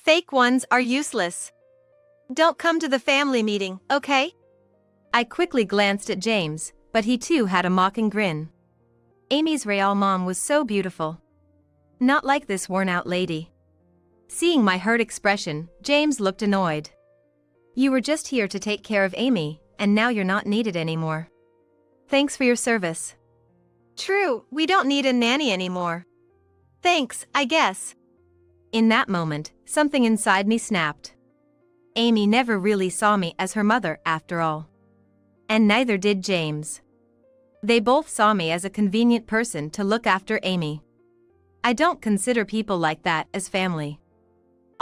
Fake ones are useless. Don't come to the family meeting, okay? I quickly glanced at James, but he too had a mocking grin. Amy's real mom was so beautiful. Not like this worn-out lady. Seeing my hurt expression, James looked annoyed. You were just here to take care of Amy, and now you're not needed anymore. Thanks for your service. True, we don't need a nanny anymore. Thanks, I guess. In that moment, something inside me snapped. Amy never really saw me as her mother after all. And neither did James. They both saw me as a convenient person to look after Amy. I don't consider people like that as family.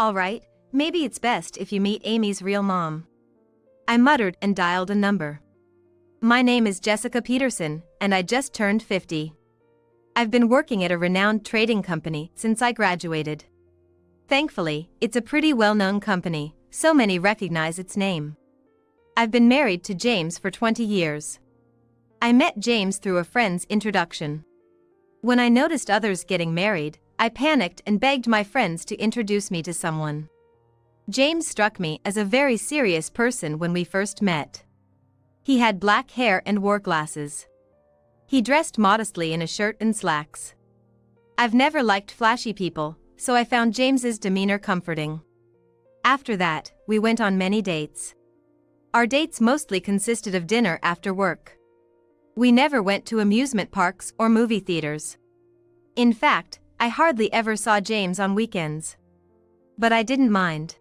Alright, maybe it's best if you meet Amy's real mom. I muttered and dialed a number. My name is Jessica Peterson, and I just turned 50. I've been working at a renowned trading company since I graduated. Thankfully, it's a pretty well-known company, so many recognize its name. I've been married to James for 20 years. I met James through a friend's introduction. When I noticed others getting married, I panicked and begged my friends to introduce me to someone. James struck me as a very serious person when we first met. He had black hair and wore glasses. He dressed modestly in a shirt and slacks. I've never liked flashy people, so I found James's demeanor comforting. After that, we went on many dates. Our dates mostly consisted of dinner after work. We never went to amusement parks or movie theaters. In fact, I hardly ever saw James on weekends. But I didn't mind.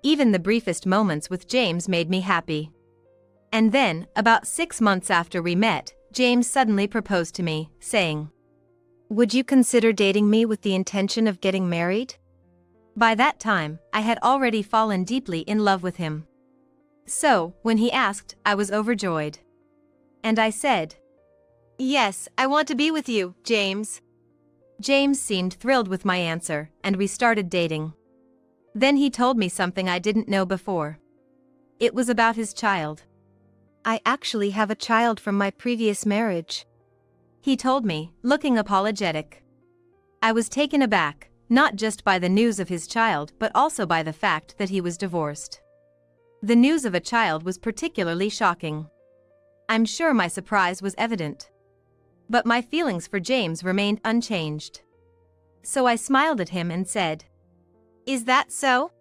Even the briefest moments with James made me happy. And then, about 6 months after we met, James suddenly proposed to me, saying, "Would you consider dating me with the intention of getting married?" By that time, I had already fallen deeply in love with him. So, when he asked, I was overjoyed. And I said, "Yes, I want to be with you, James." James seemed thrilled with my answer, and we started dating. Then he told me something I didn't know before. It was about his child. "I actually have a child from my previous marriage," he told me, looking apologetic. I was taken aback, not just by the news of his child but also by the fact that he was divorced. The news of a child was particularly shocking. I'm sure my surprise was evident. But my feelings for James remained unchanged. So I smiled at him and said, "Is that so?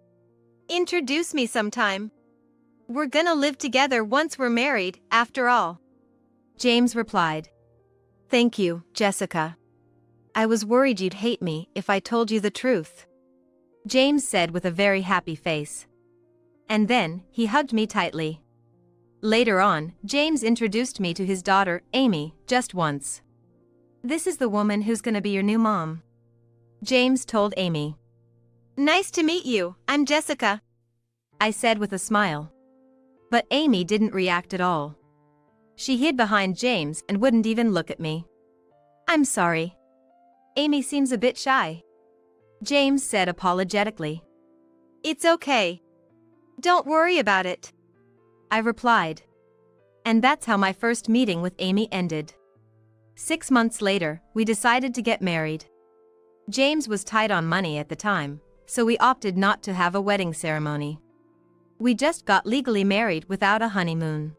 Introduce me sometime. We're gonna live together once we're married, after all." James replied, "Thank you, Jessica. I was worried you'd hate me if I told you the truth," James said with a very happy face. And then, he hugged me tightly. Later on, James introduced me to his daughter, Amy, just once. "This is the woman who's gonna be your new mom," James told Amy. "Nice to meet you, I'm Jessica," I said with a smile. But Amy didn't react at all. She hid behind James and wouldn't even look at me. "I'm sorry. Amy seems a bit shy," James said apologetically. "It's okay. Don't worry about it," I replied. And that's how my first meeting with Amy ended. 6 months later, we decided to get married. James was tight on money at the time, so we opted not to have a wedding ceremony. We just got legally married without a honeymoon.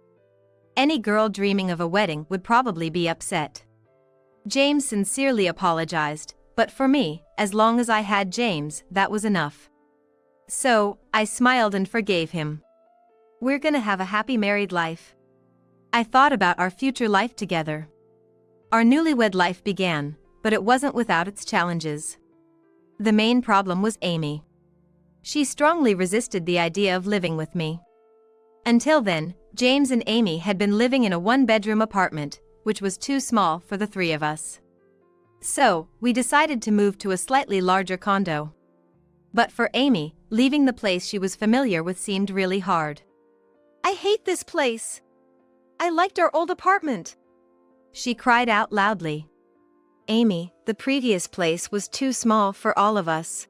Any girl dreaming of a wedding would probably be upset. James sincerely apologized, but for me, as long as I had James, that was enough. So, I smiled and forgave him. We're gonna have a happy married life. I thought about our future life together. Our newlywed life began, but it wasn't without its challenges. The main problem was Amy. She strongly resisted the idea of living with me. Until then, James and Amy had been living in a one-bedroom apartment, which was too small for the three of us. So, we decided to move to a slightly larger condo. But for Amy, leaving the place she was familiar with seemed really hard. "I hate this place. I liked our old apartment," she cried out loudly. "Amy, the previous place was too small for all of us.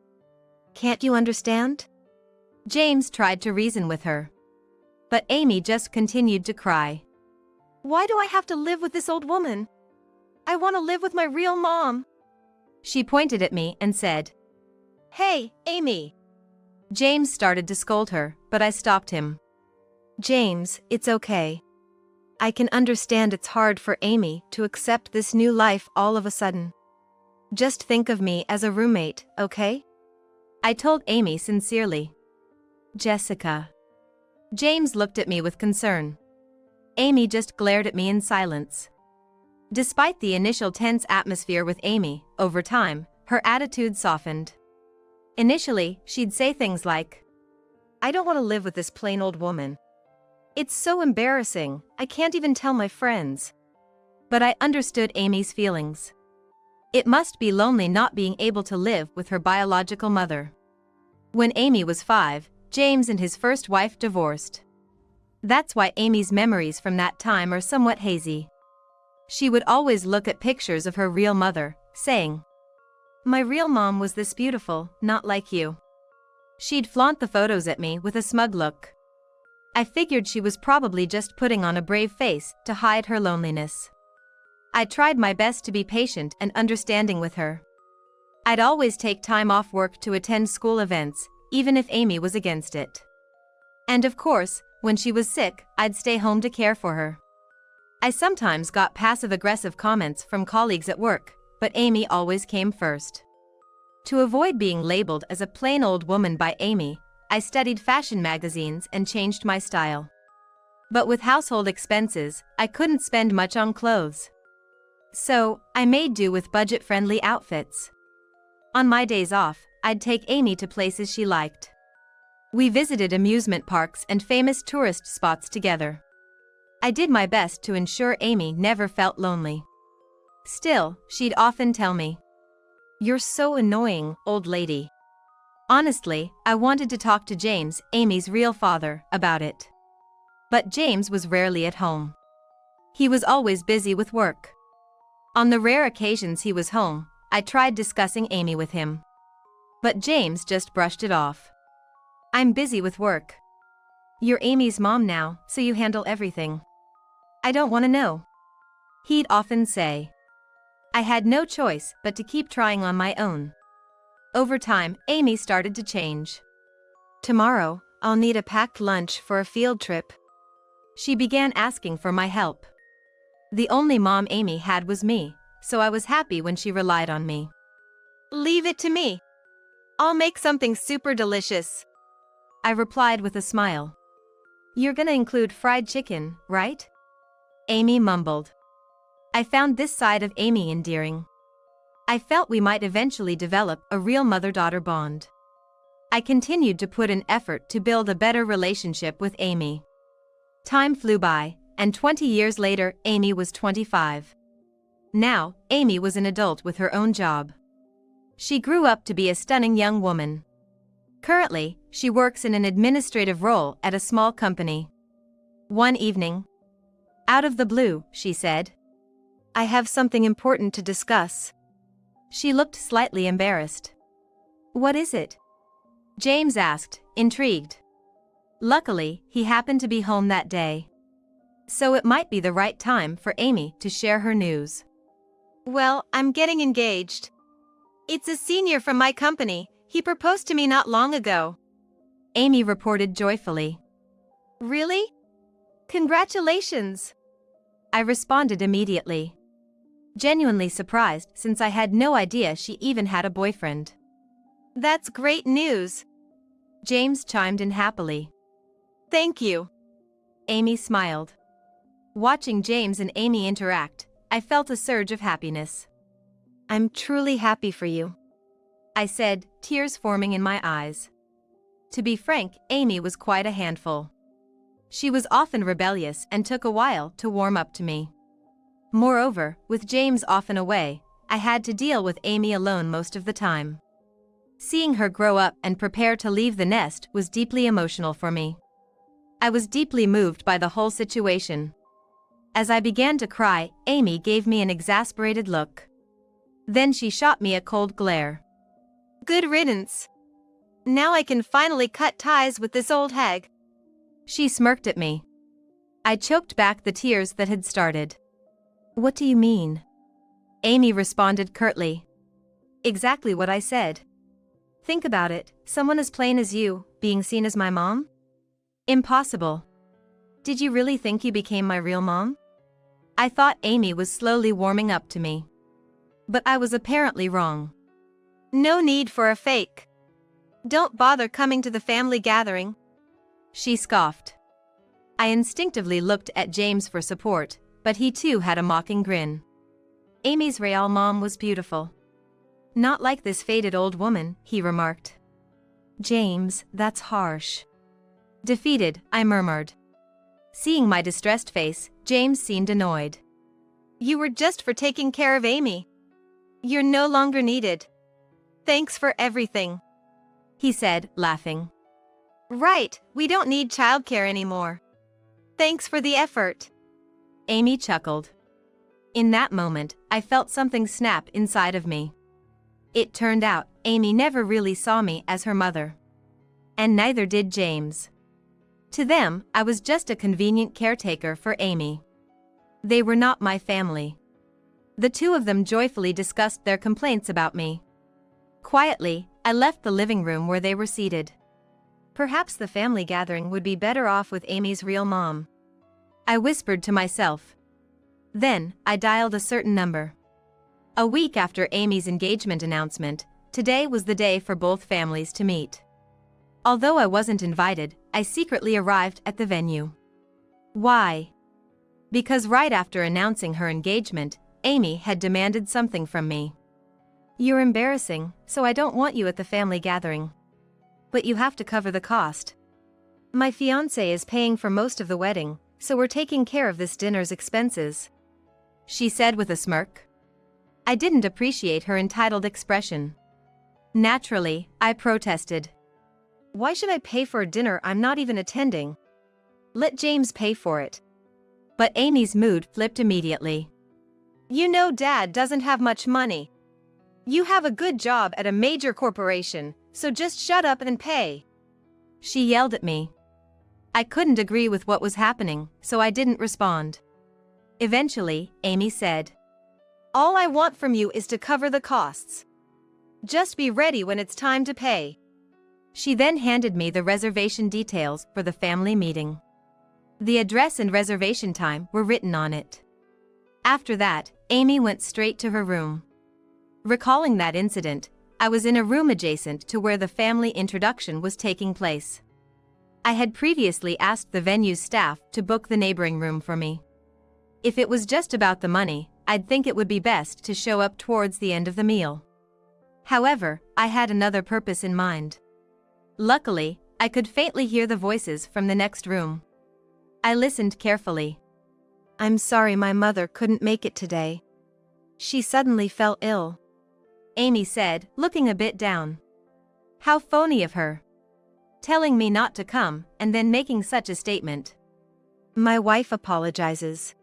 Can't you understand?" James tried to reason with her. But Amy just continued to cry. "Why do I have to live with this old woman? I want to live with my real mom." She pointed at me and said, "Hey, Amy. James started to scold her, but I stopped him. James, it's okay. I can understand it's hard for Amy to accept this new life all of a sudden. Just think of me as a roommate, okay? I told Amy sincerely. Jessica. James looked at me with concern. Amy just glared at me in silence. Despite the initial tense atmosphere with Amy, over time, her attitude softened. Initially, she'd say things like, I don't want to live with this plain old woman. It's so embarrassing, I can't even tell my friends. But I understood Amy's feelings. It must be lonely not being able to live with her biological mother. When Amy was 5, James and his first wife divorced. That's why Amy's memories from that time are somewhat hazy. She would always look at pictures of her real mother, saying, My real mom was this beautiful, not like you. She'd flaunt the photos at me with a smug look. I figured she was probably just putting on a brave face to hide her loneliness. I tried my best to be patient and understanding with her. I'd always take time off work to attend school events, even if Amy was against it. And of course, when she was sick, I'd stay home to care for her. I sometimes got passive-aggressive comments from colleagues at work, but Amy always came first. To avoid being labeled as a plain old woman by Amy, I studied fashion magazines and changed my style. But with household expenses, I couldn't spend much on clothes. So, I made do with budget-friendly outfits. On my days off, I'd take Amy to places she liked. We visited amusement parks and famous tourist spots together. I did my best to ensure Amy never felt lonely. Still, she'd often tell me, You're so annoying, old lady. Honestly, I wanted to talk to James, Amy's real father, about it. But James was rarely at home. He was always busy with work. On the rare occasions he was home, I tried discussing Amy with him. But James just brushed it off. I'm busy with work. You're Amy's mom now, so you handle everything. I don't want to know. He'd often say. I had no choice but to keep trying on my own. Over time, Amy started to change. Tomorrow, I'll need a packed lunch for a field trip. She began asking for my help. The only mom Amy had was me, so I was happy when she relied on me. Leave it to me. I'll make something super delicious. I replied with a smile. You're gonna include fried chicken, right? Amy mumbled. I found this side of Amy endearing. I felt we might eventually develop a real mother-daughter bond. I continued to put an effort to build a better relationship with Amy. Time flew by, and 20 years later, Amy was 25. Now, Amy was an adult with her own job. She grew up to be a stunning young woman. Currently, she works in an administrative role at a small company. One evening, out of the blue, she said, I have something important to discuss. She looked slightly embarrassed. What is it? James asked, intrigued. Luckily, he happened to be home that day. So it might be the right time for Amy to share her news. Well, I'm getting engaged. It's a senior from my company. He proposed to me not long ago. Amy reported joyfully. Really? Congratulations! I responded immediately. Genuinely surprised since I had no idea she even had a boyfriend. That's great news. James chimed in happily. Thank you. Amy smiled. Watching James and Amy interact, I felt a surge of happiness. I'm truly happy for you, I said, tears forming in my eyes. To be frank, Amy was quite a handful. She was often rebellious and took a while to warm up to me. Moreover, with James often away, I had to deal with Amy alone most of the time. Seeing her grow up and prepare to leave the nest was deeply emotional for me. I was deeply moved by the whole situation. As I began to cry, Amy gave me an exasperated look. Then she shot me a cold glare. Good riddance. Now I can finally cut ties with this old hag. She smirked at me. I choked back the tears that had started. What do you mean? Amy responded curtly. Exactly what I said. Think about it, someone as plain as you, being seen as my mom? Impossible. Did you really think you became my real mom? I thought Amy was slowly warming up to me. But I was apparently wrong. No need for a fake. Don't bother coming to the family gathering. She scoffed. I instinctively looked at James for support, but he too had a mocking grin. Amy's real mom was beautiful. Not like this faded old woman, he remarked. James, that's harsh. Defeated, I murmured. Seeing my distressed face, James seemed annoyed. You were just for taking care of Amy. You're no longer needed. Thanks for everything, he said, laughing. Right, we don't need childcare anymore. Thanks for the effort. Amy chuckled. In that moment, I felt something snap inside of me. It turned out, Amy never really saw me as her mother. And neither did James. To them, I was just a convenient caretaker for Amy. They were not my family. The two of them joyfully discussed their complaints about me. Quietly, I left the living room where they were seated. Perhaps the family gathering would be better off with Amy's real mom, I whispered to myself. Then, I dialed a certain number. A week after Amy's engagement announcement, today was the day for both families to meet. Although I wasn't invited, I secretly arrived at the venue. Why? Because right after announcing her engagement, Amy had demanded something from me. You're embarrassing, so I don't want you at the family gathering. But you have to cover the cost. My fiancé is paying for most of the wedding, so we're taking care of this dinner's expenses, she said with a smirk. I didn't appreciate her entitled expression. Naturally, I protested. Why should I pay for a dinner I'm not even attending? Let James pay for it. But Amy's mood flipped immediately. You know Dad doesn't have much money. You have a good job at a major corporation, so just shut up and pay. She yelled at me. I couldn't agree with what was happening, so I didn't respond. Eventually, Amy said, All I want from you is to cover the costs. Just be ready when it's time to pay. She then handed me the reservation details for the family meeting. The address and reservation time were written on it. After that, Amy went straight to her room. Recalling that incident, I was in a room adjacent to where the family introduction was taking place. I had previously asked the venue's staff to book the neighboring room for me. If it was just about the money, I'd think it would be best to show up towards the end of the meal. However, I had another purpose in mind. Luckily, I could faintly hear the voices from the next room. I listened carefully. I'm sorry my mother couldn't make it today. She suddenly fell ill, Amy said, looking a bit down. How phony of her. Telling me not to come, and then making such a statement. My wife apologizes.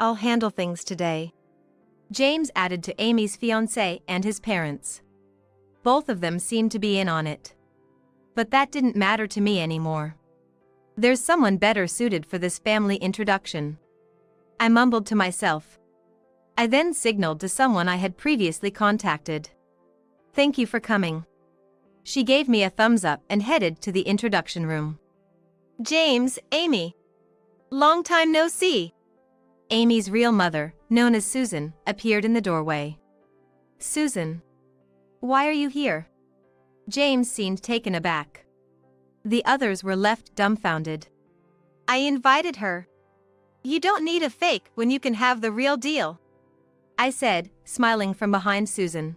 I'll handle things today, James added to Amy's fiancé and his parents. Both of them seemed to be in on it. But that didn't matter to me anymore. There's someone better suited for this family introduction, I mumbled to myself. I then signaled to someone I had previously contacted. Thank you for coming. She gave me a thumbs up and headed to the introduction room. James, Amy. Long time no see. Amy's real mother, known as Susan, appeared in the doorway. Susan. Why are you here? James seemed taken aback. The others were left dumbfounded. I invited her. You don't need a fake when you can have the real deal, I said, smiling from behind Susan.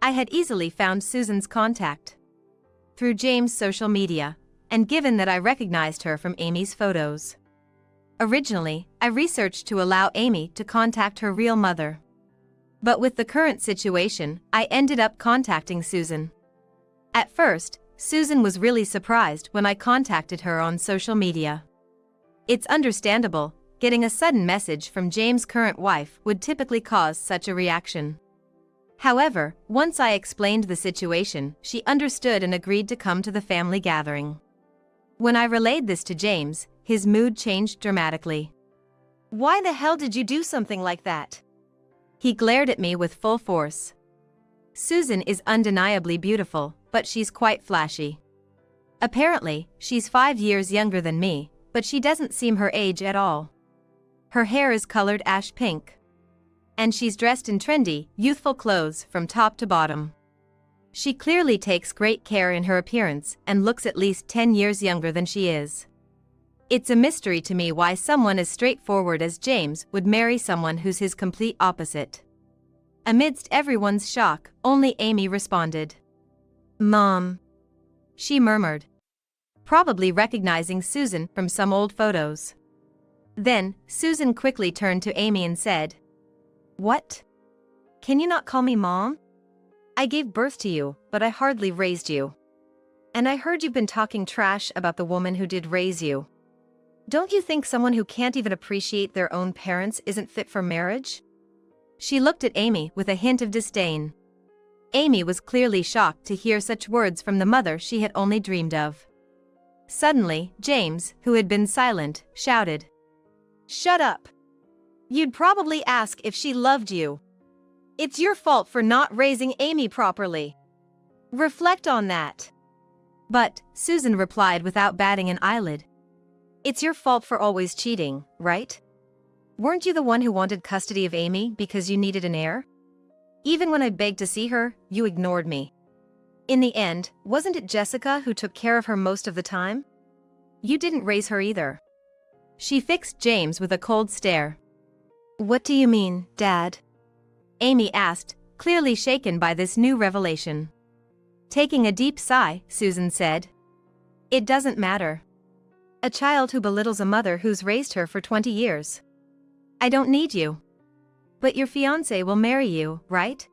I had easily found Susan's contact through James' social media, and given that I recognized her from Amy's photos. Originally, I researched to allow Amy to contact her real mother. But with the current situation, I ended up contacting Susan. At first, Susan was really surprised when I contacted her on social media. It's understandable, getting a sudden message from James' current wife would typically cause such a reaction. However, once I explained the situation, she understood and agreed to come to the family gathering. When I relayed this to James, his mood changed dramatically. Why the hell did you do something like that? He glared at me with full force. Susan is undeniably beautiful, but she's quite flashy. Apparently, she's 5 years younger than me, but she doesn't seem her age at all. Her hair is colored ash pink. And she's dressed in trendy, youthful clothes from top to bottom. She clearly takes great care in her appearance and looks at least 10 years younger than she is. It's a mystery to me why someone as straightforward as James would marry someone who's his complete opposite. Amidst everyone's shock, only Amy responded. "Mom," she murmured, probably recognizing Susan from some old photos. Then, Susan quickly turned to Amy and said, "What? Can you not call me Mom? I gave birth to you, but I hardly raised you. And I heard you've been talking trash about the woman who did raise you. Don't you think someone who can't even appreciate their own parents isn't fit for marriage?" She looked at Amy with a hint of disdain. Amy was clearly shocked to hear such words from the mother she had only dreamed of. Suddenly, James, who had been silent, shouted, "Shut up! You'd probably ask if she loved you. It's your fault for not raising Amy properly. Reflect on that." "But," Susan replied without batting an eyelid, "it's your fault for always cheating, right? Weren't you the one who wanted custody of Amy because you needed an heir? Even when I begged to see her, you ignored me. In the end, wasn't it Jessica who took care of her most of the time? You didn't raise her either." She fixed James with a cold stare. "What do you mean, Dad?" Amy asked, clearly shaken by this new revelation. Taking a deep sigh, Susan said, "It doesn't matter. A child who belittles a mother who's raised her for 20 years. I don't need you. But your fiancé will marry you, right?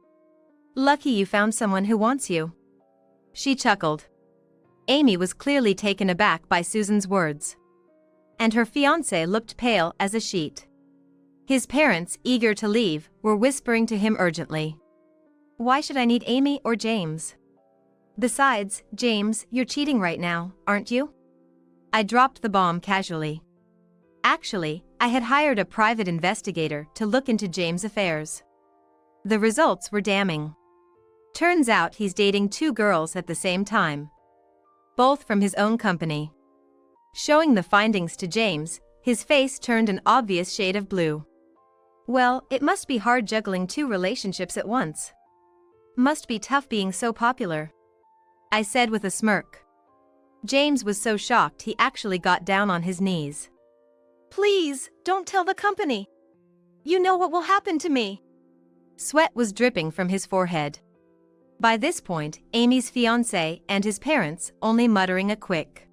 Lucky you found someone who wants you." She chuckled. Amy was clearly taken aback by Susan's words. And her fiancé looked pale as a sheet. His parents, eager to leave, were whispering to him urgently. "Why should I need Amy or James? Besides, James, you're cheating right now, aren't you?" I dropped the bomb casually. Actually, I had hired a private investigator to look into James' affairs. The results were damning. Turns out he's dating 2 girls at the same time. Both from his own company. Showing the findings to James, his face turned an obvious shade of blue. "Well, it must be hard juggling 2 relationships at once. Must be tough being so popular," I said with a smirk. James was so shocked he actually got down on his knees. "Please, don't tell the company. You know what will happen to me." Sweat was dripping from his forehead. By this point, Amy's fiancé and his parents, only muttering a quick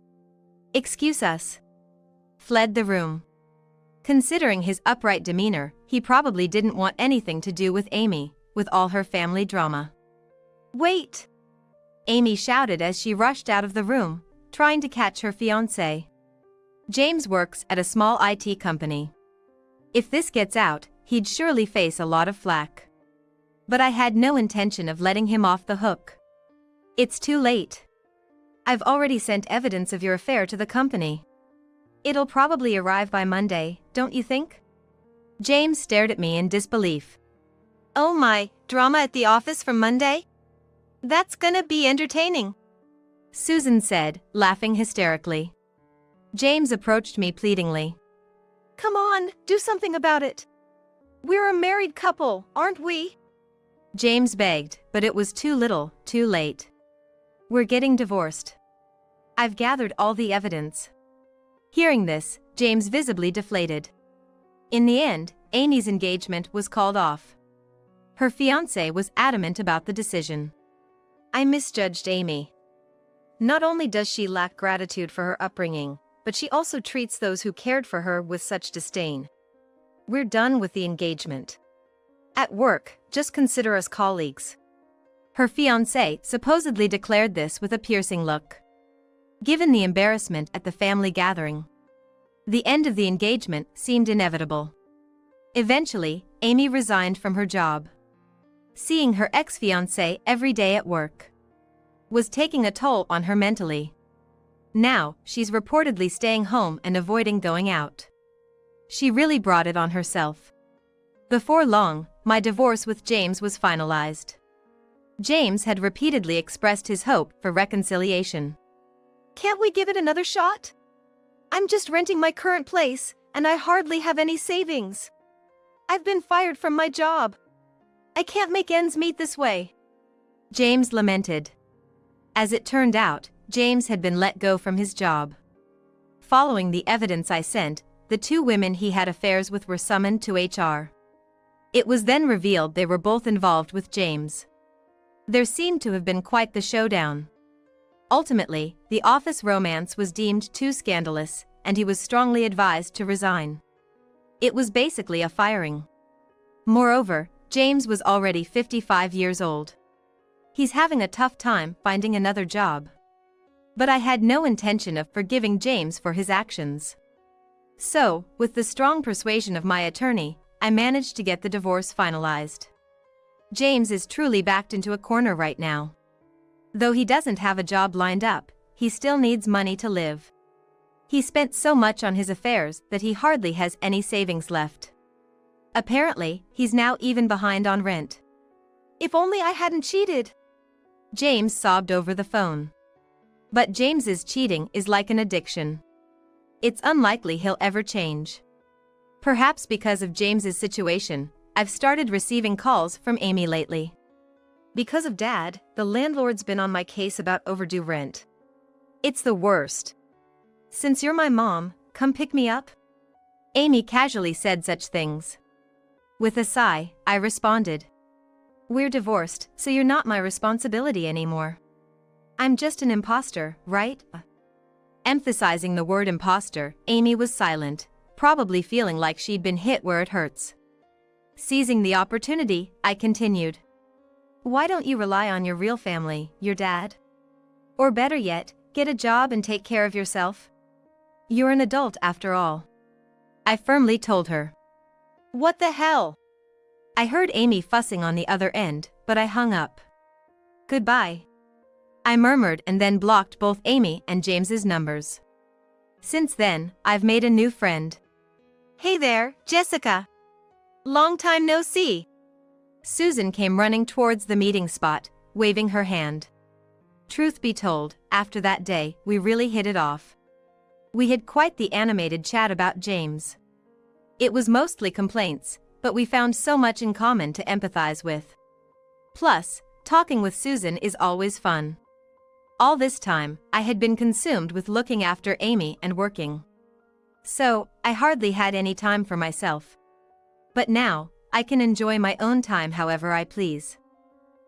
"Excuse us," fled the room. Considering his upright demeanor, he probably didn't want anything to do with Amy, with all her family drama. "Wait!" Amy shouted as she rushed out of the room, trying to catch her fiancé. James works at a small IT company. If this gets out, he'd surely face a lot of flack. But I had no intention of letting him off the hook. "It's too late. I've already sent evidence of your affair to the company. It'll probably arrive by Monday, don't you think?" James stared at me in disbelief. "Oh my, drama at the office from Monday? That's gonna be entertaining," Susan said, laughing hysterically. James approached me pleadingly. "Come on, do something about it. We're a married couple, aren't we?" James begged, but it was too little, too late. "We're getting divorced. I've gathered all the evidence." Hearing this, James visibly deflated. In the end, Amy's engagement was called off. Her fiancé was adamant about the decision. I misjudged Amy. Not only does she lack gratitude for her upbringing, but she also treats those who cared for her with such disdain. We're done with the engagement. At work, just consider us colleagues. Her fiancé supposedly declared this with a piercing look. Given the embarrassment at the family gathering, the end of the engagement seemed inevitable. Eventually, Amy resigned from her job. Seeing her ex-fiancé every day at work was taking a toll on her mentally. Now, she's reportedly staying home and avoiding going out. She really brought it on herself. Before long, my divorce with James was finalized. James had repeatedly expressed his hope for reconciliation. Can't we give it another shot? I'm just renting my current place, and I hardly have any savings. I've been fired from my job. I can't make ends meet this way. James lamented. As it turned out, James had been let go from his job. Following the evidence I sent, the two women he had affairs with were summoned to HR. It was then revealed they were both involved with James. There seemed to have been quite the showdown. Ultimately, the office romance was deemed too scandalous, and he was strongly advised to resign. It was basically a firing. Moreover, James was already 55 years old. He's having a tough time finding another job. But I had no intention of forgiving James for his actions. So, with the strong persuasion of my attorney, I managed to get the divorce finalized. James is truly backed into a corner right now. Though he doesn't have a job lined up, he still needs money to live. He spent so much on his affairs that he hardly has any savings left. Apparently, he's now even behind on rent. If only I hadn't cheated. James sobbed over the phone. But James's cheating is like an addiction. It's unlikely he'll ever change. Perhaps because of James's situation, I've started receiving calls from Amy lately. Because of Dad, the landlord's been on my case about overdue rent. It's the worst. Since you're my mom, come pick me up? Amy casually said such things. With a sigh, I responded. We're divorced, so you're not my responsibility anymore. I'm just an imposter, right? Emphasizing the word imposter, Amy was silent, probably feeling like she'd been hit where it hurts. Seizing the opportunity, I continued. Why don't you rely on your real family, your dad? Or better yet, get a job and take care of yourself? You're an adult after all. I firmly told her. What the hell? I heard Amy fussing on the other end, but I hung up. Goodbye. I murmured and then blocked both Amy and James's numbers. Since then, I've made a new friend. Hey there, Jessica. Long time no see. Susan came running towards the meeting spot, waving her hand. Truth be told, after that day, we really hit it off. We had quite the animated chat about James. It was mostly complaints, but we found so much in common to empathize with. Plus, talking with Susan is always fun. All this time, I had been consumed with looking after Amy and working. So, I hardly had any time for myself. But now, I can enjoy my own time however I please.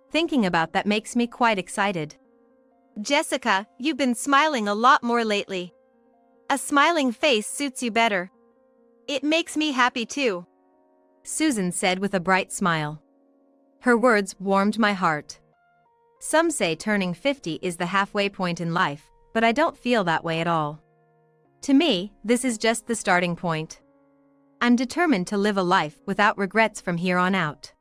Thinking about that makes me quite excited. Jessica, you've been smiling a lot more lately. A smiling face suits you better. It makes me happy too. Susan said with a bright smile. Her words warmed my heart. Some say turning 50 is the halfway point in life, but I don't feel that way at all. To me, this is just the starting point. I'm determined to live a life without regrets from here on out.